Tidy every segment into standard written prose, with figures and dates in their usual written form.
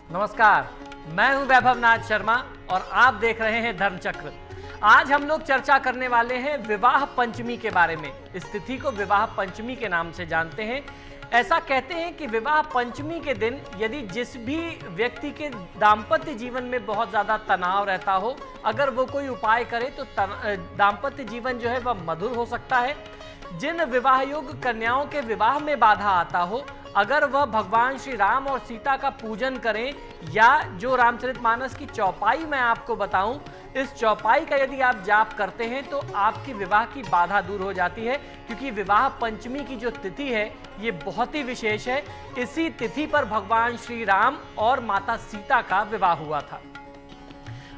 नमस्कार, मैं हूं वैभव नाथ शर्मा और आप देख रहे हैं धर्मचक्र। आज हम लोग चर्चा करने वाले हैं विवाह पंचमी के बारे में। इस तिथि को विवाह पंचमी के नाम से जानते हैं। ऐसा कहते हैं कि विवाह पंचमी के दिन यदि जिस भी व्यक्ति के दाम्पत्य जीवन में बहुत ज़्यादा तनाव रहता हो, अगर वो कोई उपाय करे तो दाम्पत्य जीवन जो है वह मधुर हो सकता है। जिन विवाह योग्य कन्याओं के विवाह में बाधा आता हो, अगर वह भगवान श्री राम और सीता का पूजन करें या जो रामचरितमानस की चौपाई मैं आपको बताऊं, इस चौपाई का यदि आप जाप करते हैं तो आपकी विवाह की बाधा दूर हो जाती है। क्योंकि विवाह पंचमी की जो तिथि है ये बहुत ही विशेष है। इसी तिथि पर भगवान श्री राम और माता सीता का विवाह हुआ था।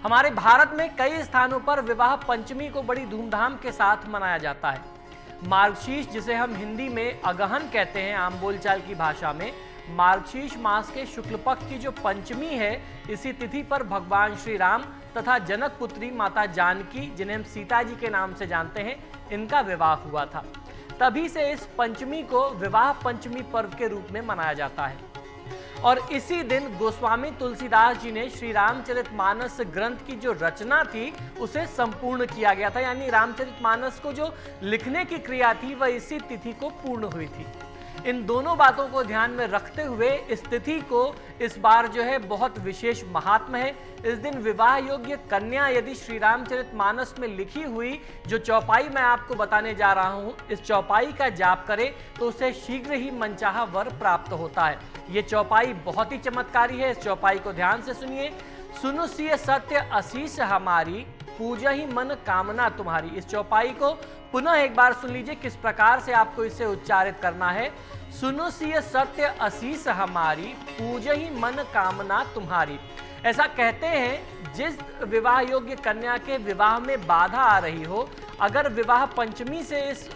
हमारे भारत में कई स्थानों पर विवाह पंचमी को बड़ी धूमधाम के साथ मनाया जाता है। मार्गशीर्ष, जिसे हम हिंदी में अगहन कहते हैं आम बोलचाल की भाषा में, मार्गशीर्ष मास के शुक्ल पक्ष की जो पंचमी है, इसी तिथि पर भगवान श्री राम तथा जनक पुत्री माता जानकी, जिन्हें हम सीता जी के नाम से जानते हैं, इनका विवाह हुआ था। तभी से इस पंचमी को विवाह पंचमी पर्व के रूप में मनाया जाता है। और इसी दिन गोस्वामी तुलसीदास जी ने श्री रामचरितमानस ग्रंथ की जो रचना थी उसे संपूर्ण किया गया था। यानी रामचरितमानस को जो लिखने की क्रिया थी वह इसी तिथि को पूर्ण हुई थी। इन दोनों बातों को ध्यान में रखते हुए इस तिथि को इस बार जो है बहुत विशेष महात्म है। इस दिन विवाह योग्य कन्या यदि श्री रामचरितमानस में लिखी हुई जो चौपाई मैं आपको बताने जा रहा हूं, इस चौपाई का जाप करे तो उसे शीघ्र ही मनचाहा वर प्राप्त होता है। ये चौपाई बहुत ही चमत्कारी है। इस चौपाई को ध्यान से सुनिए। सुनो सिय सत्य आशीष हमारी, पूजा ही मन कामना तुम्हारी। इस चौपाई को पुनः एक बार सुन लीजिए किस प्रकार से आपको इसे उच्चारित करना है। सुनो सिय सत्य आशीष हमारी, पूजा ही मन कामना तुम्हारी। ऐसा कहते हैं जिस विवाह योग्य कन्या के विवाह में बाधा आ रही हो, अगर विवाह पंचमी से इस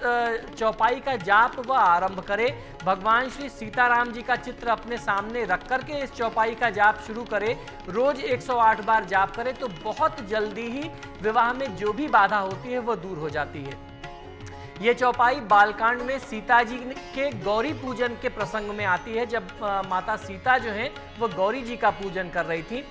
चौपाई का जाप वह आरंभ करे, भगवान श्री सीताराम जी का चित्र अपने सामने रख करके इस चौपाई का जाप शुरू करे, रोज 108 बार जाप करे, तो बहुत जल्दी ही विवाह में जो भी बाधा होती है वह दूर हो जाती है। ये चौपाई बालकांड में सीता जी के गौरी पूजन के प्रसंग में आती है, जब माता सीता जो है वह गौरी जी का पूजन कर रही थी।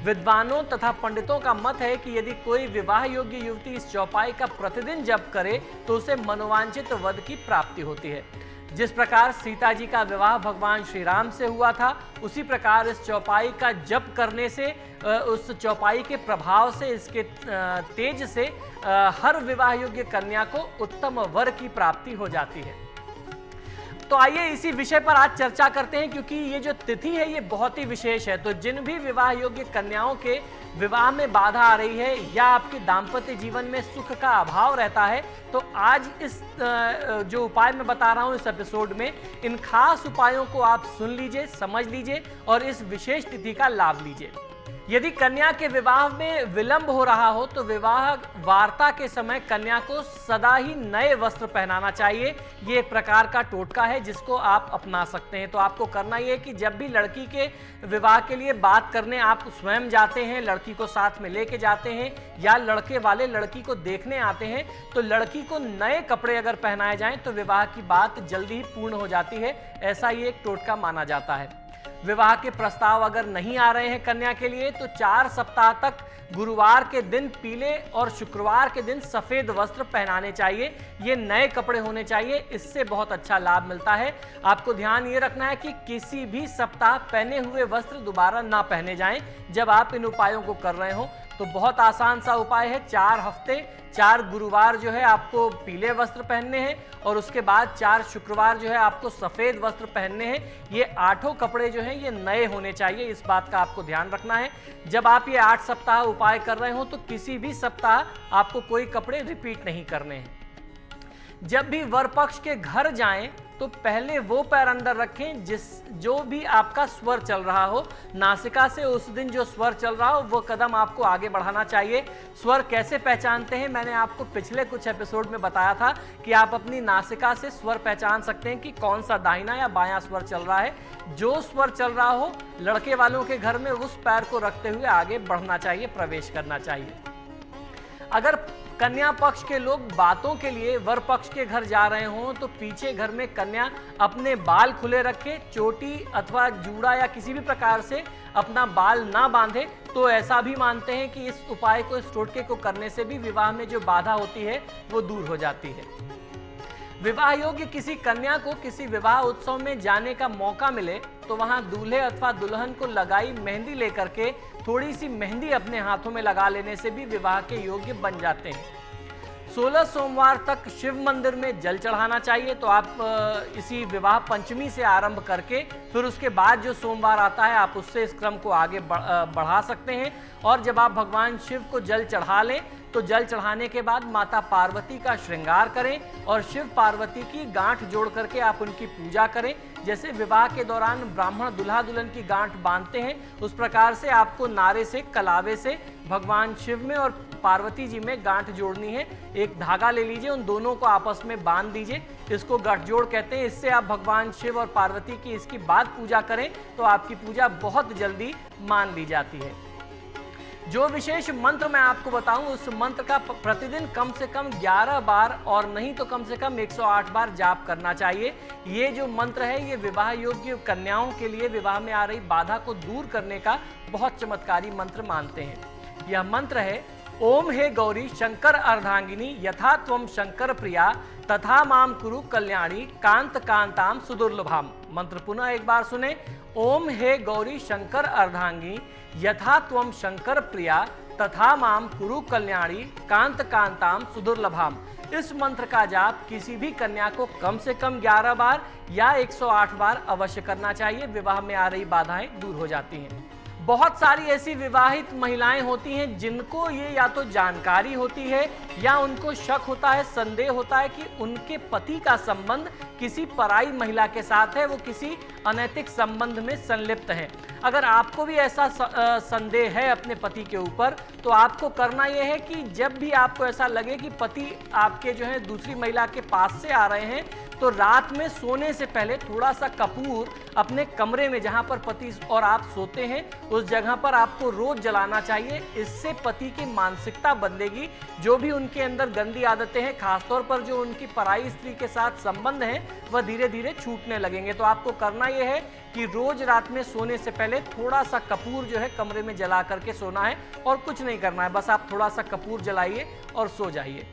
विद्वानों तथा पंडितों का मत है कि यदि कोई विवाह योग्य युवती इस चौपाई का प्रतिदिन जप करे तो उसे मनोवांछित वर की प्राप्ति होती है। जिस प्रकार सीता जी का विवाह भगवान श्री राम से हुआ था, उसी प्रकार इस चौपाई का जप करने से, उस चौपाई के प्रभाव से, इसके तेज से हर विवाह योग्य कन्या को उत्तम वर की प्राप्ति हो जाती है। तो आइए इसी विषय पर आज चर्चा करते हैं, क्योंकि ये जो तिथि है ये बहुत ही विशेष है। तो जिन भी विवाह योग्य कन्याओं के विवाह में बाधा आ रही है या आपके दाम्पत्य जीवन में सुख का अभाव रहता है, तो आज इस जो उपाय मैं बता रहा हूं इस एपिसोड में, इन खास उपायों को आप सुन लीजिए, समझ लीजिए और इस विशेष तिथि का लाभ लीजिए। यदि कन्या के विवाह में विलंब हो रहा हो तो विवाह वार्ता के समय कन्या को सदा ही नए वस्त्र पहनाना चाहिए। ये एक प्रकार का टोटका है जिसको आप अपना सकते हैं। तो आपको करना ये है कि जब भी लड़की के विवाह के लिए बात करने आप स्वयं जाते हैं, लड़की को साथ में लेके जाते हैं या लड़के वाले लड़की को देखने आते हैं, तो लड़की को नए कपड़े अगर पहनाए जाएं तो विवाह की बात जल्दी ही पूर्ण हो जाती है। ऐसा ये एक टोटका माना जाता है। विवाह के प्रस्ताव अगर नहीं आ रहे हैं कन्या के लिए तो 4 सप्ताह तक गुरुवार के दिन पीले और शुक्रवार के दिन सफेद वस्त्र पहनाने चाहिए। ये नए कपड़े होने चाहिए, इससे बहुत अच्छा लाभ मिलता है। आपको ध्यान ये रखना है कि किसी भी सप्ताह पहने हुए वस्त्र दोबारा ना पहने जाएं जब आप इन उपायों को कर रहे हो। तो बहुत आसान सा उपाय है। 4 हफ्ते 4 गुरुवार जो है आपको पीले वस्त्र पहनने हैं और उसके बाद 4 शुक्रवार जो है आपको सफ़ेद वस्त्र पहनने हैं। ये 8 कपड़े जो हैं ये नए होने चाहिए, इस बात का आपको ध्यान रखना है। जब आप ये 8 सप्ताह उपाय कर रहे हो तो किसी भी सप्ताह आपको कोई कपड़े रिपीट नहीं करने हैं। जब भी वर पक्ष के घर जाएं तो पहले वो पैर अंदर रखें जो भी आपका स्वर चल रहा हो। नासिका से उस दिन जो स्वर चल रहा हो वो कदम आपको आगे बढ़ाना चाहिए। स्वर कैसे पहचानते हैं, मैंने आपको पिछले कुछ एपिसोड में बताया था कि आप अपनी नासिका से स्वर पहचान सकते हैं कि कौन सा दाहिना या बायां स्वर चल रहा है। जो स्वर चल रहा हो लड़के वालों के घर में उस पैर को रखते हुए आगे बढ़ना चाहिए, प्रवेश करना चाहिए। अगर कन्या पक्ष के लोग बातों के लिए वर पक्ष के घर जा रहे हों तो पीछे घर में कन्या अपने बाल खुले रखे, चोटी अथवा जूड़ा या किसी भी प्रकार से अपना बाल ना बांधे, तो ऐसा भी मानते हैं कि इस उपाय को, इस टोटके को करने से भी विवाह में जो बाधा होती है वो दूर हो जाती है। विवाह योग्य किसी कन्या को किसी विवाह उत्सव में जाने का मौका मिले तो वहां दूल्हे अथवा दुल्हन को लगाई मेहंदी लेकर के थोड़ी सी मेहंदी अपने हाथों में लगा लेने से भी विवाह के योग्य बन जाते हैं। 16 सोमवार तक शिव मंदिर में जल चढ़ाना चाहिए। तो आप इसी विवाह पंचमी से आरंभ करके फिर उसके बाद जो सोमवार आता है आप उससे इस क्रम को आगे बढ़ा सकते हैं। और जब आप भगवान शिव को जल चढ़ा लें तो जल चढ़ाने के बाद माता पार्वती का श्रृंगार करें और शिव पार्वती की गांठ जोड़ करके आप उनकी पूजा करें। जैसे विवाह के दौरान ब्राह्मण दूल्हा दुल्हन की गांठ बांधते हैं, उस प्रकार से आपको नारे से, कलावे से भगवान शिव में और पार्वती जी में गांठ जोड़नी है। एक धागा ले लीजिए, उन दोनों को आपस में बांध दीजिए, इसको गठजोड़ कहते हैं। इससे आप भगवान शिव और पार्वती की इसकी बाद पूजा करें तो आपकी पूजा बहुत जल्दी मान ली जाती है। जो विशेष मंत्र मैं आपको बताऊं उस मंत्र का प्रतिदिन कम से कम 11 बार और नहीं तो कम से कम 108 बार जाप करना चाहिए। ये जो मंत्र है ये विवाह योग्य कन्याओं के लिए विवाह में आ रही बाधा को दूर करने का बहुत चमत्कारी मंत्र मानते हैं। यह मंत्र है, ओम हे गौरी शंकर अर्धांगिनी यथा त्वम शंकर प्रिया तथा माम कुरु कल्याणी कांत कांताम सुदुर्लभाम। मंत्र पुनः एक बार सुने, ओम हे गौरी शंकर अर्धांगिनी यथा त्वम शंकर प्रिया तथा माम कुरु कल्याणी कांत कांताम सुदुर्लभाम। इस मंत्र का जाप किसी भी कन्या को कम से कम 11 बार या 108 बार अवश्य करना चाहिए। विवाह में आ रही बाधाएं दूर हो जाती हैं। बहुत सारी ऐसी विवाहित महिलाएं होती हैं जिनको ये या तो जानकारी होती है या उनको शक होता है, संदेह होता है कि उनके पति का संबंध किसी पराई महिला के साथ है, वो किसी अनैतिक संबंध में संलिप्त है। अगर आपको भी ऐसा संदेह है अपने पति के ऊपर तो आपको करना यह है कि जब भी आपको ऐसा लगे कि पति आपके जो है दूसरी महिला के पास से आ रहे हैं तो रात में सोने से पहले थोड़ा सा कपूर अपने कमरे में जहां पर पति और आप सोते हैं उस जगह पर आपको रोज जलाना चाहिए। इससे पति की मानसिकता बदलेगी, जो भी उनके अंदर गंदी आदतें हैं, खासतौर पर जो उनकी पराई स्त्री के साथ संबंध है वह धीरे धीरे छूटने लगेंगे। तो आपको करना यह है कि रोज रात में सोने से पहले थोड़ा सा कपूर जो है कमरे में जला करके सोना है और कुछ नहीं करना है, बस आप थोड़ा सा कपूर जलाइए और सो जाइए।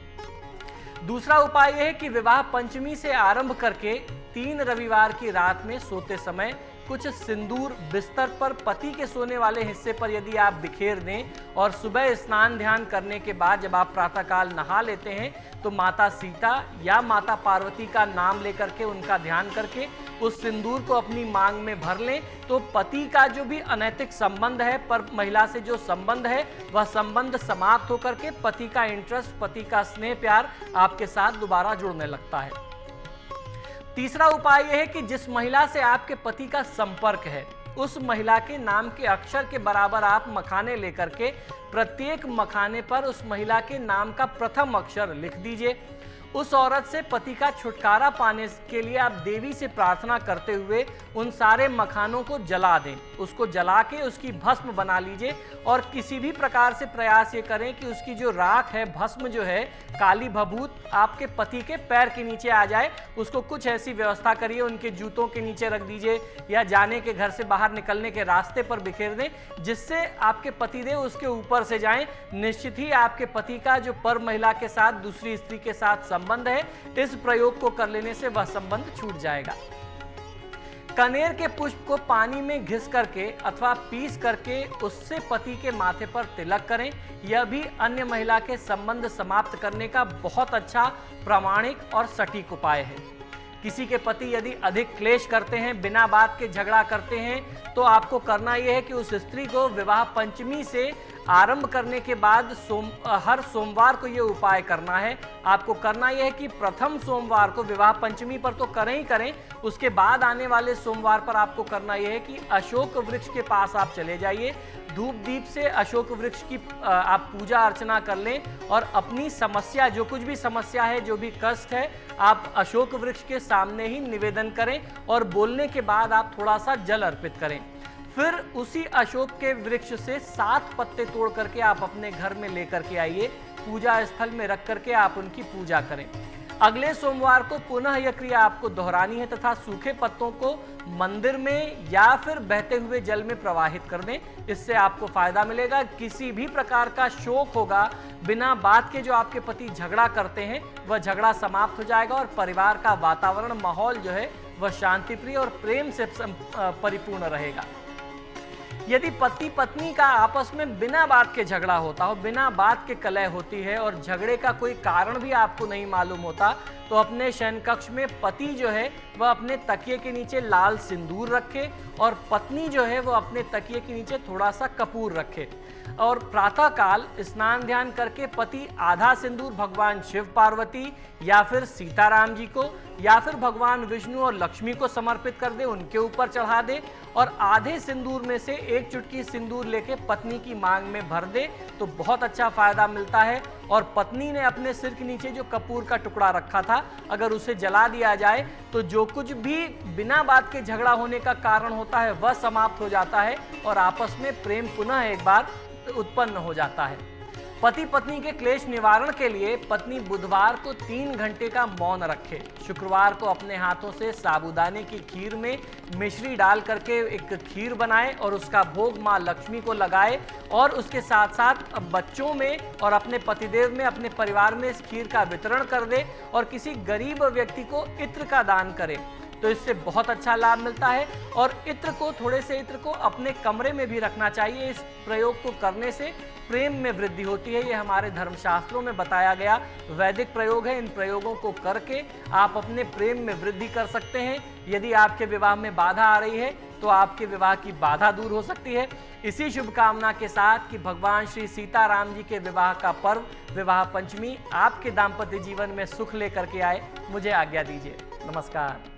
दूसरा उपाय यह है कि विवाह पंचमी से आरंभ करके 3 रविवार की रात में सोते समय कुछ सिंदूर बिस्तर पर पति के सोने वाले हिस्से पर यदि आप बिखेर दें और सुबह स्नान ध्यान करने के बाद जब आप प्रातःकाल नहा लेते हैं तो माता सीता या माता पार्वती का नाम लेकर के उनका ध्यान करके उस सिंदूर को अपनी मांग में भर लें तो पति का जो भी अनैतिक संबंध है, पर महिला से जो संबंध है वह संबंध समाप्त होकर के पति का इंटरेस्ट, पति का स्नेह प्यार आपके साथ दोबारा जुड़ने लगता है। तीसरा उपाय यह है कि जिस महिला से आपके पति का संपर्क है उस महिला के नाम के अक्षर के बराबर आप मखाने लेकर के प्रत्येक मखाने पर उस महिला के नाम का प्रथम अक्षर लिख दीजिए। उस औरत से पति का छुटकारा पाने के लिए आप देवी से प्रार्थना करते हुए उन सारे मखानों को जला दें। उसको जला के उसकी भस्म बना लीजिए और किसी भी प्रकार से प्रयास ये करें कि उसकी जो राख है, भस्म जो है, काली भभूत आपके पति के पैर के नीचे आ जाए। उसको कुछ ऐसी व्यवस्था करिए, उनके जूतों के नीचे रख दीजिए या जाने के घर से बाहर निकलने के रास्ते पर बिखेर दें, जिससे आपके पतिदेव उसके ऊपर से जाएं। निश्चित ही आपके पति का जो पर महिला के साथ, दूसरी स्त्री के साथ संबंध है, इस प्रयोग को कर लेने से वह संबंध छूट जाएगा। कनेर के पुष्प को पानी में घिस करके अथवा पीस करके उससे पति के माथे पर तिलक करें। यह भी अन्य महिला के संबंध समाप्त करने का बहुत अच्छा प्रामाणिक और सटीक उपाय है। किसी के पति यदि अधिक क्लेश करते हैं, बिना बात के झगड़ा करते हैं, तो आपको करना यह है कि उस स्त्री को विवाह पंचमी से आरंभ करने के बाद हर सोमवार को यह उपाय करना है। आपको करना यह है कि प्रथम सोमवार को, विवाह पंचमी पर तो करें ही करें, उसके बाद आने वाले सोमवार पर आपको करना यह है कि अशोक वृक्ष के पास आप चले जाइए, धूप दीप से अशोक वृक्ष की आप पूजा अर्चना कर लें और अपनी समस्या, जो कुछ भी समस्या है, जो भी कष्ट है, आप अशोक वृक्ष के सामने ही निवेदन करें और बोलने के बाद आप थोड़ा सा जल अर्पित करें। फिर उसी अशोक के वृक्ष से 7 पत्ते तोड़ करके आप अपने घर में लेकर के आइए, पूजा स्थल में रख करके आप उनकी पूजा करें। अगले सोमवार को पुनः यह क्रिया आपको दोहरानी है तथा सूखे पत्तों को मंदिर में या फिर बहते हुए जल में प्रवाहित कर दें। इससे आपको फायदा मिलेगा। किसी भी प्रकार का शोक होगा, बिना बात के जो आपके पति झगड़ा करते हैं वह झगड़ा समाप्त हो जाएगा और परिवार का वातावरण, माहौल जो है वह शांतिप्रिय और प्रेम से परिपूर्ण रहेगा। यदि पति पत्नी का आपस में बिना बात के झगड़ा होता हो, बिना बात के कलह होती है और झगड़े का कोई कारण भी आपको नहीं मालूम होता, तो अपने शयन कक्ष में पति जो है वह अपने तकिए के नीचे लाल सिंदूर रखे और पत्नी जो है वह अपने तकिए के नीचे थोड़ा सा कपूर रखे और प्रातः काल स्नान ध्यान करके पति आधा सिंदूर भगवान शिव पार्वती या फिर सीताराम जी को या फिर भगवान विष्णु और लक्ष्मी को समर्पित कर दे, उनके ऊपर चढ़ा दे और आधे सिंदूर में से एक चुटकी सिंदूर लेके पत्नी की मांग में भर दे तो बहुत अच्छा फायदा मिलता है। और पत्नी ने अपने सिर के नीचे जो कपूर का टुकड़ा रखा था, अगर उसे जला दिया जाए तो जो कुछ भी बिना बात के झगड़ा होने का कारण होता है वह समाप्त हो जाता है और आपस में प्रेम पुनः एक बार उत्पन्न हो जाता है। पति पत्नी के क्लेश निवारण के लिए पत्नी बुधवार को 3 घंटे का मौन रखे। शुक्रवार को अपने हाथों से साबूदाने की खीर में मिश्री डाल करके एक खीर बनाए और उसका भोग माँ लक्ष्मी को लगाए और उसके साथ साथ बच्चों में और अपने पतिदेव में, अपने परिवार में इस खीर का वितरण कर दे और किसी गरीब व्यक्ति को इत्र का दान करे तो इससे बहुत अच्छा लाभ मिलता है। और इत्र को, थोड़े से इत्र को अपने कमरे में भी रखना चाहिए। इस प्रयोग को करने से प्रेम में वृद्धि होती है। ये हमारे धर्मशास्त्रों में बताया गया वैदिक प्रयोग है। इन प्रयोगों को करके आप अपने प्रेम में वृद्धि कर सकते हैं। यदि आपके विवाह में बाधा आ रही है तो आपके विवाह की बाधा दूर हो सकती है। इसी शुभकामना के साथ कि भगवान श्री सीताराम जी के विवाह का पर्व विवाह पंचमी आपके दाम्पत्य जीवन में सुख लेकर के आए, मुझे आज्ञा दीजिए। नमस्कार।